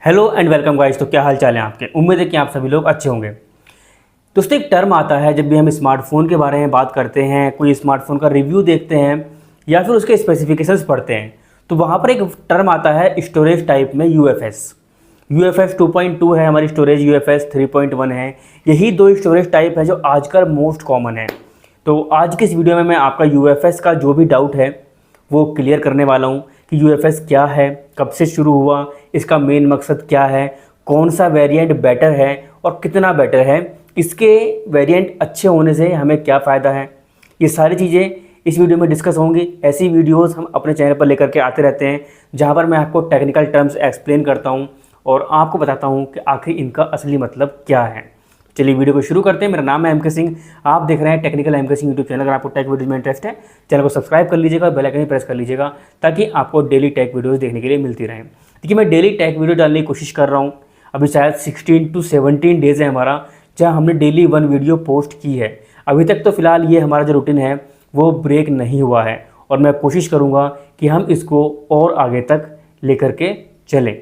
Hello and welcome guys. तो क्या हाल चाल है आपके। उम्मीद है कि आप सभी लोग अच्छे होंगे। दोस्तों, एक टर्म आता है जब भी हम स्मार्टफोन के बारे में बात करते हैं, कोई स्मार्टफोन का रिव्यू देखते हैं या फिर उसके स्पेसिफिकेशंस पढ़ते हैं, तो वहाँ पर एक टर्म आता है स्टोरेज टाइप में UFS 2.2 है हमारी स्टोरेज, UFS 3.1 है। यही दो स्टोरेज टाइप है जो आजकल मोस्ट कॉमन है। तो आज की इस वीडियो में मैं आपका UFS का जो भी डाउट है वो क्लियर करने वाला हूँ कि UFS क्या है, कब से शुरू हुआ, इसका मेन मकसद क्या है, कौन सा वेरिएंट बेटर है और कितना बेटर है, इसके वेरिएंट अच्छे होने से हमें क्या फ़ायदा है, ये सारी चीज़ें इस वीडियो में डिस्कस होंगी। ऐसी वीडियोस हम अपने चैनल पर लेकर के आते रहते हैं जहाँ पर मैं आपको टेक्निकल टर्म्स एक्सप्लेन करता हूँ और आपको बताता हूँ कि आखिर इनका असली मतलब क्या है। चलिए वीडियो को शुरू करते हैं। मेरा नाम है MK सिंह, आप देख रहे हैं technical MK Singh YouTube channel. अगर आपको टेक वीडियो में इंटरेस्ट है, चैनल को सब्सक्राइब कर लीजिएगा, बेल आइकन प्रेस कर लीजिएगा ताकि आपको डेली टेक वीडियोस देखने के लिए मिलती रहें। देखिए, मैं डेली टेक वीडियो डालने की कोशिश कर रहा हूँ। अभी शायद 16 to 17 डेज़ है हमारा जहाँ हमने डेली 1 वीडियो पोस्ट की है। अभी तक तो फिलहाल ये हमारा जो रूटीन है वो ब्रेक नहीं हुआ है और मैं कोशिश करूँगा कि हम इसको और आगे तक लेकर के चलें।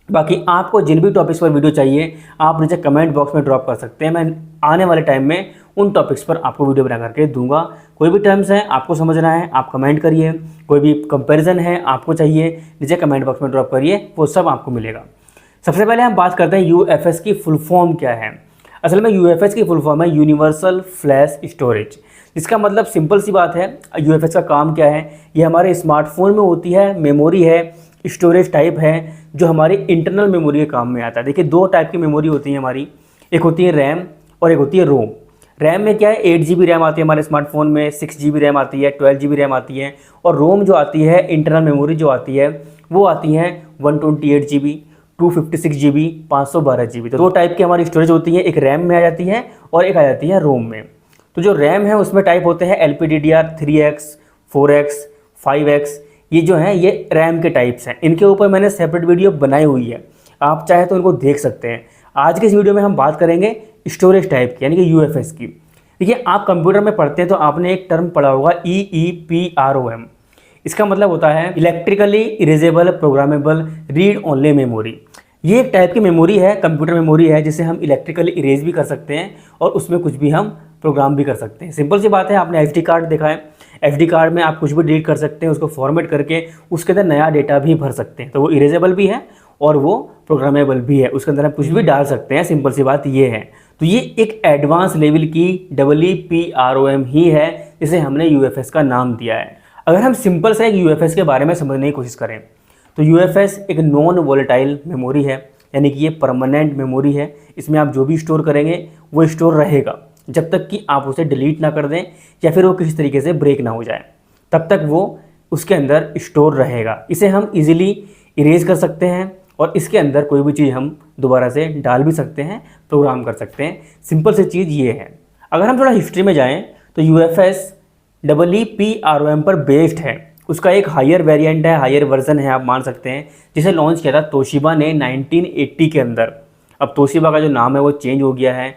बाकी आपको जिन भी टॉपिक्स पर वीडियो चाहिए आप नीचे कमेंट बॉक्स में ड्रॉप कर सकते हैं। मैं आने वाले टाइम में उन टॉपिक्स पर आपको वीडियो बना करके दूंगा। कोई भी टर्म्स है आपको समझना है आप कमेंट करिए, कोई भी कंपैरिजन है आपको चाहिए नीचे कमेंट बॉक्स में ड्रॉप करिए, वो सब आपको मिलेगा। सबसे पहले हम बात करते हैं UFS की फुल फॉर्म क्या है। असल में UFS की फुल फॉर्म है यूनिवर्सल फ्लैश स्टोरेज। इसका मतलब सिंपल सी बात है, UFS का काम क्या है, ये हमारे स्मार्टफोन में होती है, मेमोरी है, स्टोरेज टाइप है जो हमारी इंटरनल मेमोरी के काम में आता है। देखिए, दो टाइप की मेमोरी होती है हमारी, एक होती है रैम और एक होती है रोम। रैम में क्या है, 8 GB रैम आती है हमारे स्मार्टफोन में, 6 GB रैम आती है, 12 GB रैम आती है। और रोम जो आती है, इंटरनल मेमोरी जो आती है, वो आती है 128 GB, 256 GB, 512 GB। तो दो टाइप की हमारी स्टोरेज होती है, एक रैम में आ जाती है और एक आ जाती है रोम में। तो जो रैम है उसमें टाइप होते हैं LPDDR 3X, 4X, 5X। ये जो हैं ये रैम के टाइप्स हैं। इनके ऊपर मैंने सेपरेट वीडियो बनाई हुई है, आप चाहे तो इनको देख सकते हैं। आज के इस वीडियो में हम बात करेंगे स्टोरेज टाइप की यानी कि UFS की। देखिए, आप कंप्यूटर में पढ़ते हैं तो आपने एक टर्म पढ़ा होगा EEPROM। इसका मतलब होता है electrically erasable programmable read only memory. ये एक टाइप की मेमोरी है, कंप्यूटर मेमोरी है जिसे हम इलेक्ट्रिकली इरेज भी कर सकते हैं और उसमें कुछ भी हम प्रोग्राम भी कर सकते हैं। सिंपल सी बात है, आपने SD कार्ड देखा है, SD कार्ड में आप कुछ भी डिलीट कर सकते हैं, उसको फॉर्मेट करके उसके अंदर नया डेटा भी भर सकते हैं। तो वो इरेजेबल भी है और वो प्रोग्रामेबल भी है, उसके अंदर हम कुछ भी डाल सकते हैं। सिंपल सी बात ये है। तो ये एक एडवांस लेवल की EEPROM ही है, इसे हमने UFS का नाम दिया है। अगर हम सिंपल से एक UFS के बारे में समझने की कोशिश करें तो UFS एक नॉन वोलेटाइल मेमोरी है, यानी कि ये परमानेंट मेमोरी है। इसमें आप जो भी स्टोर करेंगे वो स्टोर रहेगा जब तक कि आप उसे डिलीट ना कर दें या फिर वो किसी तरीके से ब्रेक ना हो जाए, तब तक वो उसके अंदर स्टोर रहेगा। इसे हम इजीली इरेज कर सकते हैं और इसके अंदर कोई भी चीज़ हम दोबारा से डाल भी सकते हैं, प्रोग्राम कर सकते हैं। सिंपल सी चीज़ ये है। अगर हम थोड़ा हिस्ट्री में जाएँ तो UFS EEPROM पर बेस्ड है। उसका एक हायर वेरिएंट है, हायर वर्जन है आप मान सकते हैं, जिसे लॉन्च किया था तोशिबा ने 1980 के अंदर। अब तोशिबा का जो नाम है वो चेंज हो गया है,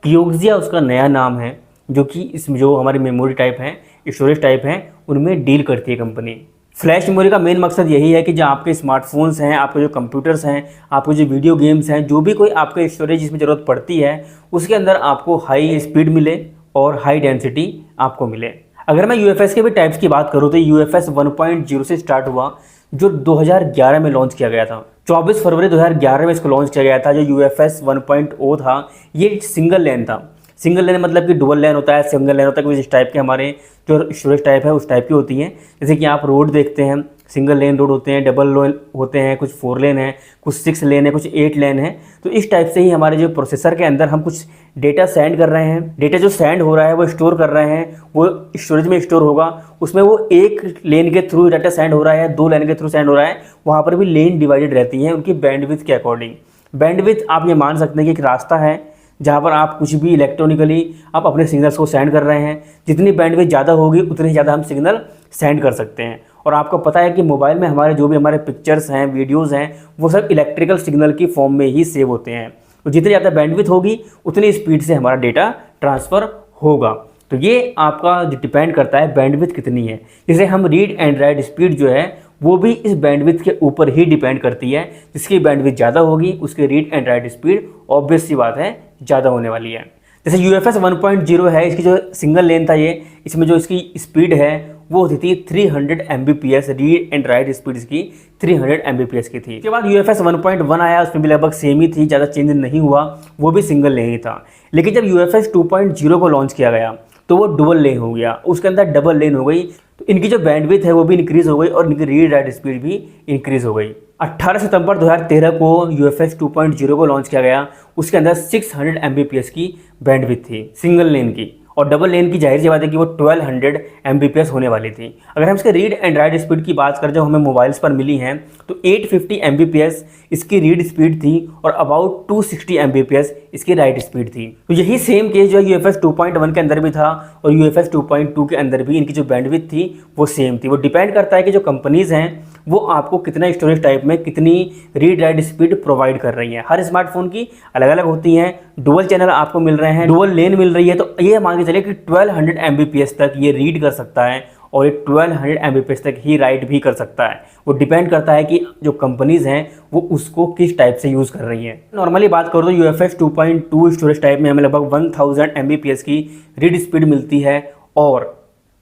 कियोक्सिया उसका नया नाम है, जो कि इसमें जो हमारी मेमोरी टाइप हैं, स्टोरेज टाइप हैं, उनमें डील करती है कंपनी। फ्लैश मेमोरी का मेन मकसद यही है कि जो आपके स्मार्टफोन्स हैं, आपके जो कंप्यूटर्स हैं, आपके जो वीडियो गेम्स हैं, जो भी कोई आपके स्टोरेज जिसमें ज़रूरत पड़ती है, उसके अंदर आपको हाई स्पीड मिले और हाई डेंसिटी आपको मिले। अगर मैं UFS के भी टाइप्स की बात करूँ तो UFS 1.0 से स्टार्ट हुआ, जो 2011 में लॉन्च किया गया था। 24 फरवरी 2011 में इसको लॉन्च किया गया था। जो UFS 1.0 था ये सिंगल लैन था। सिंगल लैन मतलब कि डुअल लैन होता है, सिंगल लैन होता है, कुछ इस टाइप के हमारे जो स्टोरेज टाइप है उस टाइप की होती हैं। जैसे कि आप रोड देखते हैं, सिंगल लेन रोड होते हैं, डबल लेन होते हैं, कुछ 4 लेन है, कुछ 6 लेन है, कुछ 8 लेन है। तो इस टाइप से ही हमारे जो प्रोसेसर के अंदर हम कुछ डेटा सेंड कर रहे हैं, डेटा जो सेंड हो रहा है वो स्टोर कर रहे हैं, वो स्टोरेज में स्टोर होगा। उसमें वो एक लेन के थ्रू डाटा सेंड हो रहा है, 2 लेन के थ्रू सेंड हो रहा है, वहाँ पर भी लेन डिवाइडेड रहती हैं उनकी बैंडविड्थ के अकॉर्डिंग। बैंडविड्थ आप ये मान सकते हैं कि एक रास्ता है जहाँ पर आप कुछ भी इलेक्ट्रॉनिकली आप अपने सिग्नल्स को सेंड कर रहे हैं। जितनी बैंडविड्थ ज़्यादा होगी उतनी ज़्यादा हम सिग्नल सेंड कर सकते हैं। और आपको पता है कि मोबाइल में हमारे जो भी हमारे पिक्चर्स हैं, वीडियोज़ हैं, वो सब इलेक्ट्रिकल सिग्नल की फॉर्म में ही सेव होते हैं। तो जितनी ज़्यादा बैंडविड्थ होगी उतनी स्पीड से हमारा डेटा ट्रांसफ़र होगा। तो ये आपका जो डिपेंड करता है बैंडविड्थ कितनी है, जिसे हम रीड एंड राइट स्पीड जो है वो भी इस बैंडविड्थ के ऊपर ही डिपेंड करती है। जिसकी बैंडविड्थ ज़्यादा होगी उसकी read and write speed obvious सी बात है ज़्यादा होने वाली है। जैसे UFS 1.0 है, इसकी जो सिंगल लेन था ये, इसमें जो इसकी स्पीड है वो होती थी 300 Mbps, read and write speed इसकी 300 Mbps की थी। उसके बाद UFS 1.1 आया, उसमें भी लगभग सेम ही थी, ज़्यादा चेंज नहीं हुआ, वो भी सिंगल लेन ही था। लेकिन जब UFS 2.0 को लॉन्च किया गया तो वो डुअल लेन हो गया, उसके अंदर डबल लेन हो गई, तो इनकी जो बैंडविड्थ है वो भी इंक्रीज़ हो गई और इनकी रीड राइट स्पीड भी इंक्रीज़ हो गई। 18 सितंबर 2013 को UFS 2.0 को लॉन्च किया गया, उसके अंदर 600 Mbps की बैंडविड्थ थी सिंगल लेन की, और डबल लेन की जाहिर सी बात है कि वो 1200 Mbps होने वाली थी। अगर हम इसके रीड एंड राइट स्पीड की बात करें जो हमें मोबाइल्स पर मिली हैं, तो 850 Mbps इसकी रीड स्पीड थी और अबाउट 260 Mbps इसकी राइट स्पीड थी। तो यही सेम केस जो है UFS 2.1 के अंदर भी था और UFS 2.2 के अंदर भी इनकी जो बैंडविड्थ थी वो सेम थी। वो डिपेंड करता है कि जो कंपनीज़ हैं वो आपको कितना स्टोरेज टाइप में कितनी रीड राइट स्पीड प्रोवाइड कर रही हैं। हर स्मार्टफोन की अलग अलग होती हैं। डुअल चैनल आपको मिल रहे हैं, डुअल लेन मिल रही है, तो ये मान के चलिए कि 1200 Mbps तक ये रीड कर सकता है और ये 1200 Mbps तक ही राइट भी कर सकता है। वो डिपेंड करता है कि जो कंपनीज़ हैं वो उसको किस टाइप से यूज़ कर रही हैं। नॉर्मली बात करो तो UFS 2.2 स्टोरेज टाइप में हमें लगभग 1000 Mbps की रीड स्पीड मिलती है और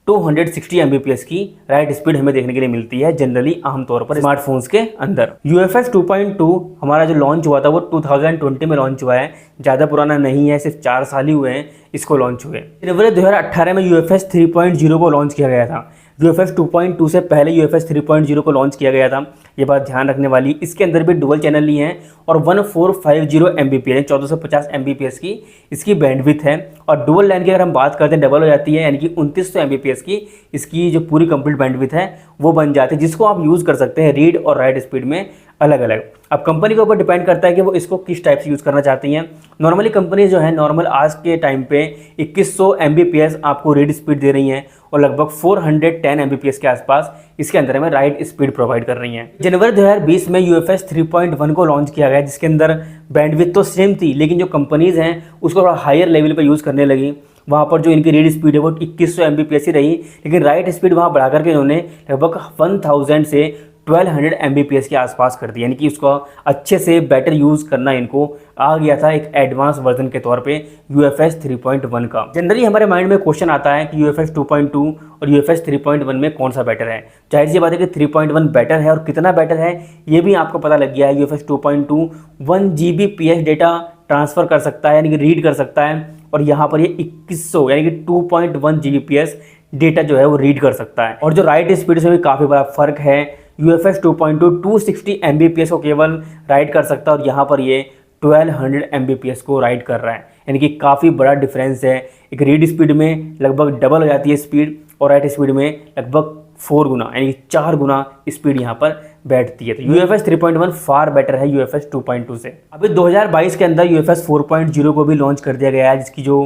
260 Mbps की राइट स्पीड हमें देखने के लिए मिलती है जनरली आमतौर पर स्मार्टफोन्स के अंदर। UFS 2.2 हमारा जो लॉन्च हुआ था वो 2020 में लॉन्च हुआ है, ज़्यादा पुराना नहीं है, सिर्फ 4 साल ही हुए हैं इसको लॉन्च हुए। जनवरी 2018 में UFS 3.0 को लॉन्च किया गया था। UFS 2.2 से पहले UFS 3.0 को लॉन्च किया गया था, ये बात ध्यान रखने वाली। इसके अंदर भी डुअल चैनल ही हैं और 1450 Mbps 1450 Mbps की इसकी बैंडविड्थ है, और डुअल लाइन की अगर हम बात करते हैं डबल हो जाती है, यानी कि 2900 Mbps की इसकी जो पूरी कंप्लीट बैंडविड्थ है वो बन जाती है, जिसको आप यूज़ कर सकते हैं रीड और राइट स्पीड में अलग अलग। अब कंपनी के ऊपर डिपेंड करता है कि वो इसको किस टाइप से यूज़ करना चाहती हैं। नॉर्मली कंपनी जो है नॉर्मल आज के टाइम पे 2100 Mbps आपको रीड स्पीड दे रही हैं और लगभग 410 Mbps के आसपास इसके अंदर में राइट स्पीड प्रोवाइड कर रही हैं। जनवरी 2020 में UFS 3.1 को लॉन्च किया गया, जिसके अंदर बैंडविड्थ तो सेम थी लेकिन जो कंपनीज़ हैं उसको थोड़ा हायर लेवल पर यूज़ करने लगी। वहाँ पर जो इनकी रीड स्पीड है वो 2100 Mbps ही रही, लेकिन राइट स्पीड वहाँ बढ़ा करके इन्होंने लगभग 1000 से 1200 Mbps के आसपास कर दी, यानी कि उसको अच्छे से बेटर यूज़ करना इनको आ गया था एक एडवांस वर्जन के तौर पे UFS 3.1 का। जनरली हमारे माइंड में क्वेश्चन आता है कि UFS 2.2 और UFS 3.1 में कौन सा बेटर है। जाहिर सी बात है कि 3.1 बेटर है, और कितना बेटर है ये भी आपको पता लग गया है। UFS 2.2 1 Gbps डेटा ट्रांसफ़र कर सकता है, यानी कि रीड कर सकता है, और यहाँ पर ये 2100 यानी कि 2.1 Gbps डेटा जो है वो रीड कर सकता है। और जो राइट स्पीड से भी काफ़ी बड़ा फ़र्क है। UFS 2.2 260 Mbps को केवल राइड कर सकता है और यहाँ पर ये 1200 Mbps को राइड कर रहा है, यानी कि काफ़ी बड़ा डिफरेंस है। एक रीड स्पीड में लगभग डबल हो जाती है स्पीड और राइट स्पीड में लगभग 4 गुना यानी 4 गुना स्पीड यहाँ पर बैठती है। तो UFS 3.1 फार बेटर है UFS 2.2 से। अभी 2022 के अंदर UFS 4.0 को भी लॉन्च कर दिया गया है, जिसकी जो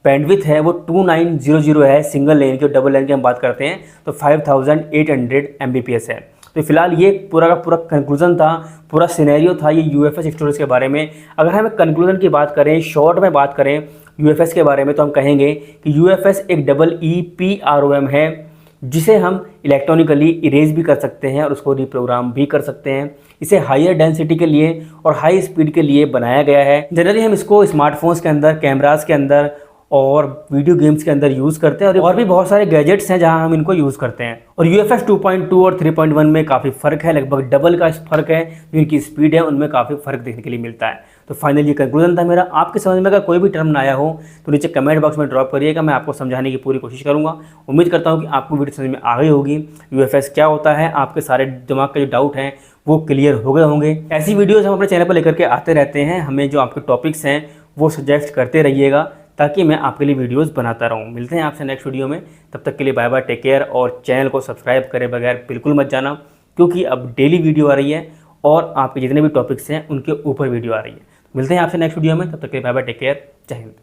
बैंडविड्थ है वो 2900 है सिंगल लेन की, और डबल लेन की हम बात करते हैं तो 5800 Mbps है। तो फिलहाल ये पूरा का पूरा कंक्लूजन था, पूरा सिनेरियो था ये UFS स्टोरेज के बारे में। अगर हम कंक्लूजन की बात करें, शॉर्ट में बात करें UFS के बारे में, तो हम कहेंगे कि UFS एक EEPROM है जिसे हम इलेक्ट्रॉनिकली इरेज भी कर सकते हैं और उसको रिप्रोग्राम भी कर सकते हैं। इसे हायर डेंसिटी के लिए और हाई स्पीड के लिए बनाया गया है। जनरली हम इसको स्मार्टफोन्स के अंदर, कैमरास के अंदर और वीडियो गेम्स के अंदर यूज़ करते हैं, और भी बहुत सारे गैजेट्स हैं जहां हम इनको यूज़ करते हैं। और UFS 2.2 और 3.1 में काफ़ी फ़र्क है, लगभग डबल का फ़र्क है। जो इनकी स्पीड है उनमें काफ़ी फ़र्क देखने के लिए मिलता है। तो फाइनली ये कंक्लूजन था मेरा। आपके समझ में अगर कोई भी टर्म ना आया हो तो नीचे कमेंट बॉक्स में ड्रॉप करिएगा, मैं आपको समझाने की पूरी कोशिश करूँगा। उम्मीद करता हूँ कि आपको वीडियो समझ में आ गई होगी। UFS क्या होता है, आपके सारे दिमाग के जो डाउट हैं वो क्लियर हो गए होंगे। ऐसी वीडियोज़ हम अपने चैनल पर लेकर के आते रहते हैं। हमें जो आपके टॉपिक्स हैं वो सजेस्ट करते रहिएगा ताकि मैं आपके लिए वीडियोस बनाता रहूं। मिलते हैं आपसे नेक्स्ट वीडियो में, तब तक के लिए बाय बाय, टेक केयर। और चैनल को सब्सक्राइब करे बगैर बिल्कुल मत जाना, क्योंकि अब डेली वीडियो आ रही है और आपके जितने भी टॉपिक्स हैं उनके ऊपर वीडियो आ रही है। मिलते हैं आपसे नेक्स्ट वीडियो में, तब तक के लिए बाय बाय, टेक केयर, जय हिंद।